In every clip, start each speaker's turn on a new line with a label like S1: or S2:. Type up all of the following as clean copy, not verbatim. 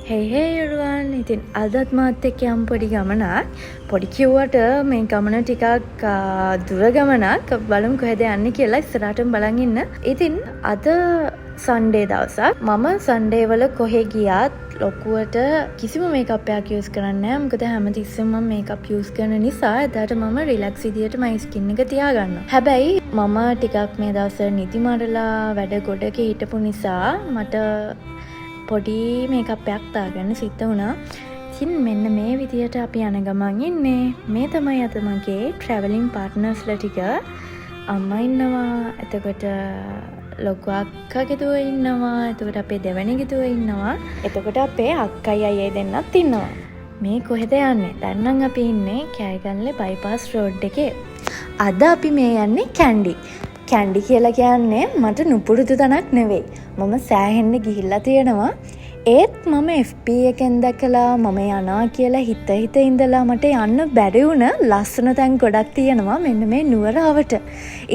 S1: hey everyone ඉතින් අදත් මාත් එක්ක යම් පොඩි ගමනක් පොඩි කිව්වට මේ ගමන ටිකක් දුර ගමනක් බලමු කොහෙද යන්නේ කියලා ඉස්සරහටම බලන් ඉන්න. ඉතින් අද සන්ඩේ දවසක් මම සන්ඩේ වල කොහෙ ගියත් ලොකුවට කිසිම මේකප් එකක් යූස් කරන්නේ නැහැ. මොකද හැමතිස්සෙම මම මේකප් යූස් කරන නිසා එදාට මම රිලැක්ස් විදියට මගේ ස්කින් එක තියාගන්නවා. හැබැයි මම ටිකක් මේ දවස්වල නිදි මරලා වැඩ ගොඩක හිටපු නිසා මට පොඩි මේකප් එකක් දාගන්න සිද්ධ වුණා. ඉතින් මෙන්න මේ විදියට අපි යන ගමන් ඉන්නේ. මේ තමයි අද මගේ ට්‍රැවලින් පාර්ට්නර්ස්ලා ටික. අම්මා ඉන්නවා, එතකොට ලොකු අක්කගේ දුව ඉන්නවා, එතකොට අපේ දෙවැනිගේ දුව ඉන්නවා, එතකොට අපේ අක්කයි අයියයි දෙන්නත් ඉන්නවා. මේ කොහෙද යන්නේ? දැන් නම් අපි ඉන්නේ කෑගල්ලේ බයිපාස් රෝඩ් එකේ. අද අපි මේ යන්නේ කැන්ඩි. කැන්ඩි කියලා කියන්නේ මට නුපුරුදු තැනක් නෙවෙයි. මම සෑහෙන්න ගිහිල්ලා තියෙනවා. ඒත් මම FB එකෙන් දැකලා මම යනවා කියලා හිත ඉඳලා මට යන්න බැරි වුණ ලස්සන තැන් ගොඩක් තියෙනවා මෙන්න මේ නුවරාවට.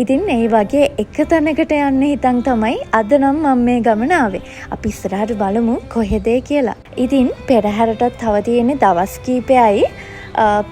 S1: ඉතින් ඒ වගේ එක තැනකට යන්න හිතන් තමයි අද නම් මම මේ ගමන ආවේ. අපි ඉස්සරහට බලමු කොහෙද කියලා. ඉතින් පෙරහැරටත් තව තියෙන්නේ දවස් කීපයයි.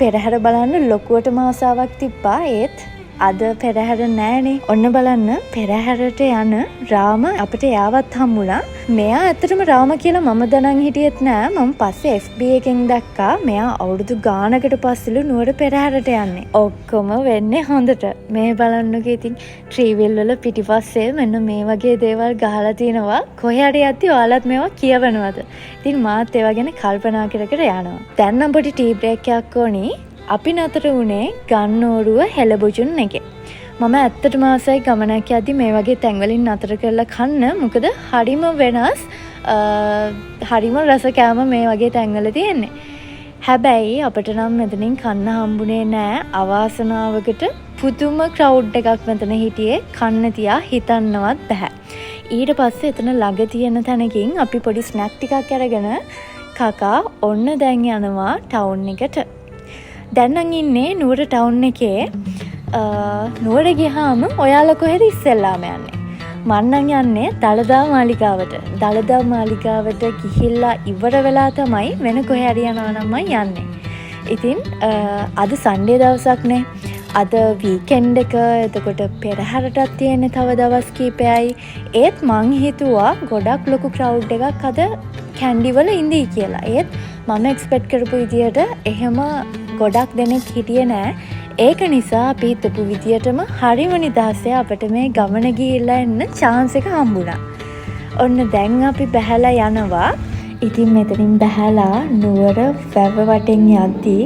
S1: පෙරහැර බලන්න ලොකුවටම ආසාවක් තිබ්බා. ඒත් අද පෙරහැර නෑනේ. ඔන්න බලන්න පෙරහැරට යන රාම අපිට යාවත් හම්බුණා. මෙයා ඇත්තටම රාම කියලා මම දැනන් හිටියෙත් නෑ. මම පස්සේ FB එකෙන් දැක්කා මෙයා අවුරුදු ගානකට පස්සෙලු නුවර පෙරහැරට යන්නේ. ඔක්කොම වෙන්නේ හොඳට. මේ බලන්නකෝ ඉතින් ට්‍රීවිල් වල පිටිපස්සේ මෙන්න මේ වගේ දේවල් ගහලා තිනවා. කොහේ හරි යද්දි ඔයාලත් මේවා කියවනවද? ඉතින් මාත් ඒවා ගැන කල්පනා කර යනවා. දැන් නම් පොඩි ටී බ්‍රේක් එකක් ඕනි. අපි නතර වුණේ ගන්නෝරුව හෙළබුජුන් එකේ. මම ඇත්තටම ආසයි ගමනක් යද්දි මේ වගේ තැන්වලින් නතර කරලා කන්න. මොකද හරිම වෙනස් හරිම රස කෑම මේ වගේ තැන්වල තියෙන්නේ. හැබැයි අපිට නම් මෙතනින් කන්න හම්බුනේ නෑ. අවාසනාවකට පුදුම ක්‍රවුඩ් එකක් මෙතන හිටියේ. කන්න තියා හිතන්නවත් බෑ. ඊට පස්සේ එතන ළඟ තියෙන තැනකින් අපි පොඩි ස්නැක් ටිකක් අරගෙන කකා ඔන්න දැන් යනවා ටවුන් එකට. දැන් නම් ඉන්නේ නුවර ටවුන් එකේ. නුවර ගියාම ඔයාලා කොහෙද ඉස්සෙල්ලාම යන්නේ? මං නම් යන්නේ දළදා මාලිගාවට. දළදා මාලිගාවට ගිහිල්ලා ඉවර වෙලා තමයි වෙන කොහේ හරි යනවා නම් යන්නේ. ඉතින් අද සන්ඩේ දවසක්නේ. අද වීකෙන්ඩ් එක. එතකොට පෙරහැරටත් තියෙන්නේ තව දවස් කීපයයි. ඒත් මං හිතුවා ගොඩක් ලොකු ක්‍රවුඩ් එකක් අද කැන්ඩි වල ඉඳී කියලා. ඒත් මම එක්ස්පෙක්ට් කරපු විදියට එහෙම ගොඩක් දෙනෙක් හිටියේ නෑ. ඒක නිසා අපි හිතපු විදියටම හරිම නිදහසේ අපිට මේ ගමන ගිහිල්ලා එන්න chance එක හම්බුණා. ඔන්න දැන් අපි බැහැලා යනවා. ඉතින් මෙතනින් බැහැලා නුවර වැව වටෙන් යද්දී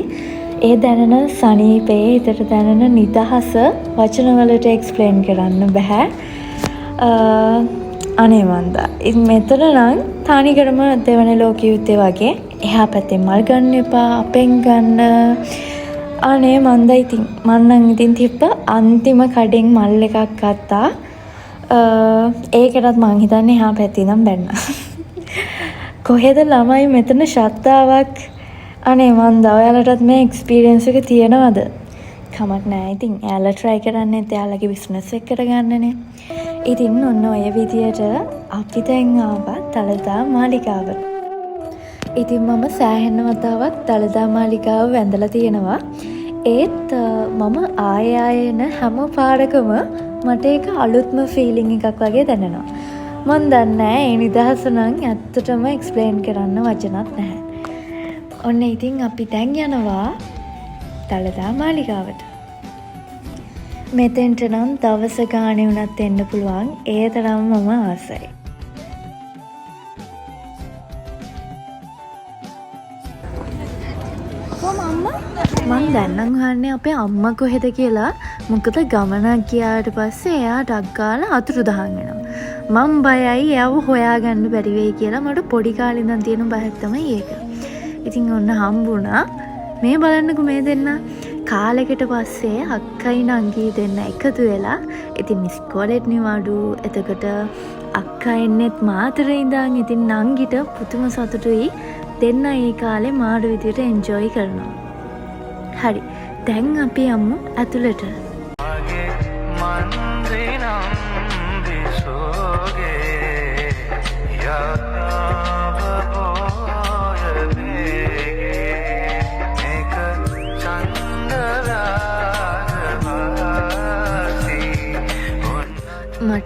S1: ඒ දැනෙන සනීපේ හිතට දැනෙන නිදහස වචන වලට එක්ස්ප්ලেইন කරන්න බෑ. අනේ මන්දා. ඉතින් මෙතන නම් තානිකරම දෙවන ලෝක යුද්ධේ වගේ එහා පැත්තේ මල් ගන්න එපා අපෙන් ගන්න. අනේ මන්දා ඉතින් මන්නම් ඉතින් තිබ්බ අන්තිම කඩෙන් මල් එකක් ගත්තා. ඒකටත් මං හිතන්නේ එහා පැත්තේ ඉඳන් බැන්න. කොහෙද ළමයි මෙතන ශබ්දාවක්. අනේ මන්දා ඔයාලටත් මේ එක්ස්පීරියන්ස් එක තියෙනවද? කමක් නෑ. ඉතින් එයාලා try කරන්නේත් එයාලගේ බිස්නස් එක කරගන්නනේ. ඉතින් ඔන්න ඔය විදියට අපි දැන් ආවා දළදා මාලිගාවට. ඉතින් මම සෑහෙන වතාවක් දළදා මාලිගාව වැඳලා තියෙනවා. ඒත් මම ආයෙන හැම පාරකම මට ඒක අලුත්ම ෆීලිං එකක් වගේ දැනෙනවා. මන් දන්නේ ඒ නිදහස නම් ඇත්තටම එක්ස්ප්ලেইন කරන්න වචනත් නැහැ. ඔන්න ඉතින් අපි දැන් යනවා දළදා මාලිගාවට. මෙතෙන්ට නම් දවස ගානේ වුණත් එන්න පුළුවන්. ඒ තරම් මම ආසයි. මං දැන් නම් අහන්නේ අපේ අම්මා කොහෙද කියලා. මොකද ගමනක් ගියාට පස්සේ එයා ඩක් ගාලා අතුරුදහන් වෙනවා. මං බයයි එයාව හොයාගන්න බැරි වෙයි කියලා. මට පොඩි කාලේ ඉඳන් තියෙන බයක් තමයි ඒක. ඉතින් ඔන්න හම්බුණා. මේ බලන්නකෝ මේ දෙන්න කාලෙකට පස්සේ අක්කයි නංගී දෙන්න එකතු වෙලා. ඉතින් ඉස්කෝලේට නිවාඩු. එතකොට අක්කා එන්නෙත් මාතරේ ඉඳන්. ඉතින් නංගිට පුදුම සතුටුයි. දෙන්න ඒ කාලේ මාරු විදියට එන්ජොයි කරනවා. හරි. දැන් අපි යමු ඇතුළට.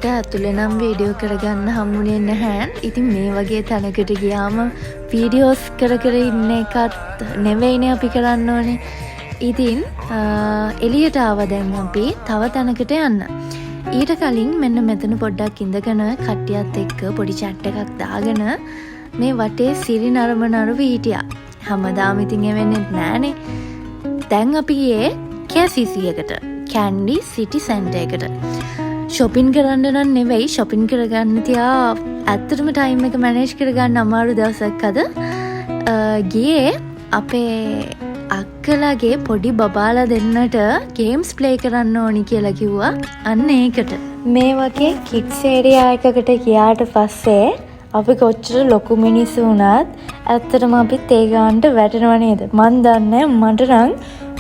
S1: එකට ඇතුළේ නම් වීඩියෝ කරගන්න හම්බුනේ නැහැ. ඉතින් මේ වගේ තැනකට ගියාම වීඩියෝස් කර කර ඉන්න එකත් නෙවෙයිනේ අපි කරන්න ඕනේ. ඉතින් එළියට ආව දැන් අපි තව තැනකට යන්න. ඊට කලින් මෙන්න මෙතන පොඩ්ඩක් ඉඳගෙන කට්ටියත් එක්ක පොඩි chat එකක් දාගෙන මේ වටේ සිරි නරඹ හිටියා. හැමදාම ඉතින් එවෙන්නේ නැහනේ. දැන් අපි ගියේ KCC එකට. කැන්ඩි සිටි සෙන්ටර් එකට. shopping කරන්න නම් නෙවෙයි, shopping කරගන්න තියා ඇත්තටම ටයිම් එක මැනේජ් කරගන්න අමාරු දවසක් අද. ගියේ අපේ අක්කලාගේ පොඩි බබාලා දෙන්නට ගේම්ස් ප්ලේ කරන්න ඕනි කියලා කිව්වා. අන්න ඒකට. මේ වගේ කිඩ්ස් ඒරියා එකකට ගියාට පස්සේ අපි කොච්චර ලොකු මිනිස්සු වුණත් ඇත්තටම අපිත් ඒ ගානට වැටෙනව නේද? මන් දන්නේ මට නම්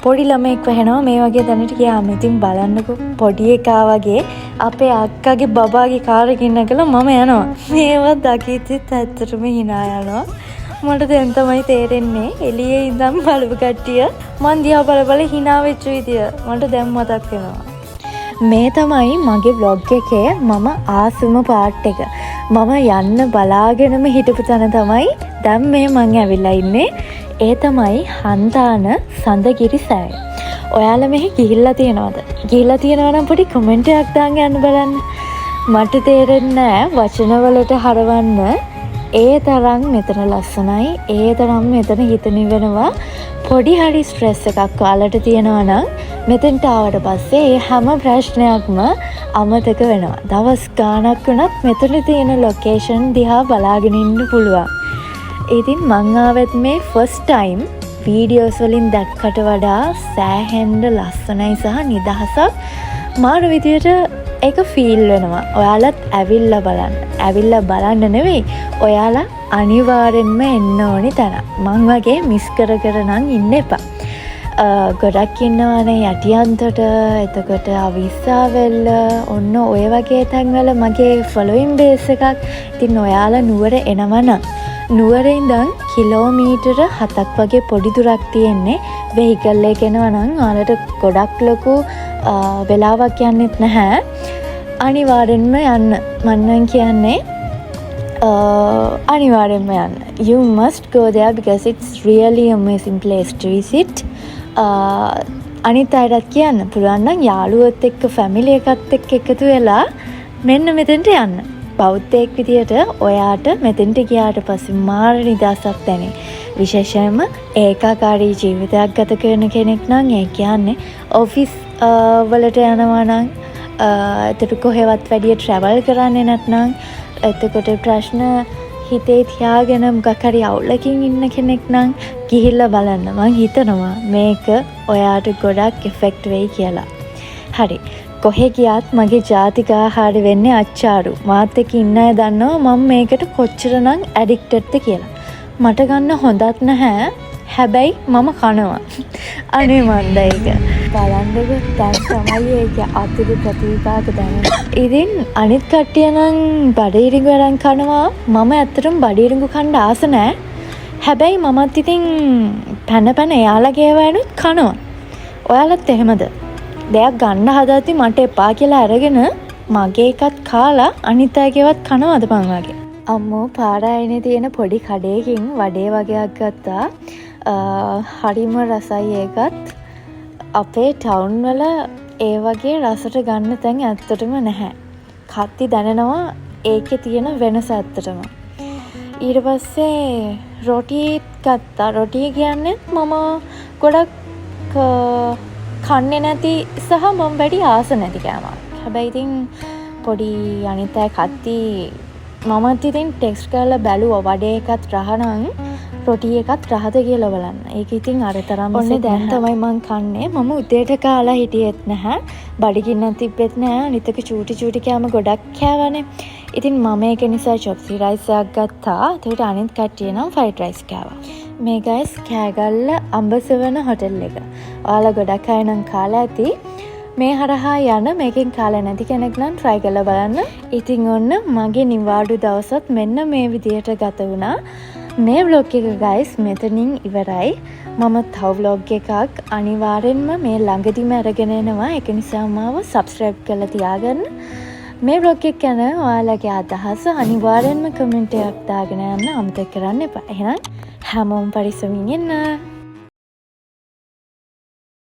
S1: පොඩි ළමෙක් වෙනවා මේ වගේ දැනට ගියාම. ඉතින් බලන්නකෝ පොඩි එකා වගේ අපේ අක්කාගේ බබාගේ කාර් එකකින් නැගලා මම යනවා. මේවත් දකිද්දිත් ඇත්තටම hina යනවා. මට දැන් තමයි තේරෙන්නේ එළියේ ඉඳන් බලපු කට්ටිය මන් දිහා බල hina වෙච්ච විදිය මට දැන් මතක් වෙනවා. මේ තමයි මගේ vlog එකේ මම ආසම පාර්ට් එක. මම යන්න බලාගෙනම හිටපු තැන තමයි දැන් මේ මං ඇවිල්ලා ඉන්නේ. ඒ තමයි හන්දාන සඳගිරි සෑය. ඔයාලා මෙහි ගිහිල්ලා තියෙනවද? ගිහිල්ලා තියෙනවා නම් පොඩි කමෙන්ට් එකක් දාන්න යන්න බලන්න. මට තේරෙන්නේ වචනවලට හරවන්න. ඒ තරම් මෙතන ලස්සනයි. ඒ තරම් මෙතන හිත නිවෙනවා. පොඩි හරි ස්ට්‍රෙස් එකක් ඔයාලට තියෙනවා නම් මෙතෙන්ට ආවට පස්සේ ඒ හැම ප්‍රශ්නයක්ම අමතක වෙනවා. දවස් ගාණක් වුණත් මෙතන තියෙන ලොකේෂන් දිහා බලාගෙන ඉන්න පුළුවන්. ඉතින් මං ආවෙත් මේ ෆස්ට් ටයිම් වීඩියෝස් වලින් දැක්කට වඩා සෑහෙන්න ලස්සනයි සහ නිදහසක් මාන විදියට ඒක ෆීල් වෙනවා. ඔයාලත් ඇවිල්ලා බලන්න. ඇවිල්ලා බලන්න නෙවෙයි, ඔයාලා අනිවාර්යෙන්ම එන්න ඕනි තැන. මං වගේ මිස් කර නම් ඉන්න එපා. ගොඩක් ඉන්නවනේ යටියන්තට, එතකොට අවිස්සාවෙල්ල, ඔන්න ඔය වගේ තැන්වල මගේ ෆොලෝයින් බේස් එකක්. ඉතින් ඔයාලා නුවර එනවනම් නුවරේ ඉඳන් කිලෝමීටර 7ක් වගේ පොඩි දුරක් තියෙන්නේ. වෙහිකල් එක එනවා නම් ඔයාලට ගොඩක් ලොකු වෙලාවක් යන්නෙත් නැහැ. අනිවාර්යෙන්ම යන්න. මම කියන්නේ අනිවාර්යෙන්ම යන්න. You must go there because it's really amazing place to visit. අනිත් අයටත් කියන්න පුළුවන් නම් යාළුවොත් එක්ක ෆැමිලි එකත් එක්ක එකතු වෙලා මෙන්න මෙතෙන්ට යන්න. බෞද්ධයෙක් විදියට ඔයාට මෙතෙන්ට ගියාට පස්සේ මාර නිදහසක් දැනේ. විශේෂයෙන්ම ඒකාකාරී ජීවිතයක් ගත කරන කෙනෙක් නම් ඒ කියන්නේ ඔෆිස් වලට යනවා නම් එතකොට කොහෙවත් වැඩි ට්‍රැවල් කරන්නේ නැත්නම් එතකොට ප්‍රශ්න හිතේ තියාගෙන මොකක් හරි අවුලකින් ඉන්න කෙනෙක් නම් ගිහිල්ලා බලන්න. මං හිතනවා මේක ඔයාට ගොඩක් ඉෆෙක්ට් වෙයි කියලා. හරි. කොහෙ ගියත් මගේ ජාතික ආහාර වෙන්නේ අච්චාරු. මාත් එක්ක ඉන්න අය දන්නවා මම මේකට කොච්චරනම් ඇඩික්ටඩ්ද කියලා. මට ගන්න හොඳත් නැහැ. හැබැයි මම කනවා. අනේ මන්ද ඒක. බලන්නකො දැන් තමයි ඒක අතුරු ප්‍රතිපාක දැනෙන්නේ. ඉතින් අනිත් කට්ටිය නම් බඩිරිඟු අරන් කනවා. මම ඇත්තටම බඩිරිඟු කන්න ආස නැහැ. හැබැයි මමත් ඉතින් පැන එයාලගේ ඒවානුත් කනවා. ඔයාලත් එහෙමද? දෙයක් ගන්න හදද්දි මට එපා කියලා අරගෙන මගේ එකත් කාලා අනිත් අයගේවත් කනවද මං වගේ. අම්මෝ පාරායනේ තියෙන පොඩි කඩේකින් වඩේ වගේක් ගත්තා. හරිම රසයි ඒකත්. අපේ ටවුන් වල ඒ වගේ රසට ගන්න තැන් ඇත්තටම නැහැ. කත්ති දැනෙනවා ඒකේ තියෙන වෙනස ඇත්තටම. ඊට පස්සේ රොටිත් ගත්තා. රොටිය කියන්නේ මම ගොඩක් කන්නේ නැති සහ මම වැඩි ආස නැති කෑමක්. හැබැයි ඉතින් පොඩි අනිත් අය කත්ති මමත් ඉතින් ටෙක්ස්ට් කරලා බැලුවා වඩේ එකත් රහ නම් රොටි එකත් රහද කියලා බලන්න. ඒක ඉතින් අර තරම් ඔන්නේ දැන් තමයි මං කන්නේ. මම උදේට කාලා හිටියෙත් නැහැ. බඩගින්නක් තිබ්බෙත් නැහැ. අනිතක චූටි කෑම ගොඩක් කෑවනේ. ඉතින් මම ඒක නිසා චොප්සි රයිස් එකක් ගත්තා. ඒකට අනිත් කට්ටිය නම් ෆ්‍රයිඩ් රයිස් කෑවා. මේ ගයිස් කෑගල්ල අඹසවන හොටෙල් එක. ඔයාලා ගොඩක් අය නම් කාලා ඇති. මේ හරහා යන මේකෙන් කාලා නැති කෙනෙක් නම් try කරලා බලන්න. ඉතින් ඔන්න මගේ නිවාඩු දවසත් මෙන්න මේ විදියට ගත වුණා. මේ vlog එක guys මෙතනින් ඉවරයි. මම තව vlog එකක් අනිවාර්යෙන්ම මේ ළඟදිම අරගෙන එනවා. ඒක නිසා මාව subscribe කරලා තියාගන්න. මේ බ්ලොග් එක ගැන ඔයාලගේ අදහස අනිවාර්යෙන්ම කමෙන්ට් එකක් දාගෙන යන්න අමතක කරන්න එපා. එහෙනම් හැමෝම පරිස්සමින් ඉන්න.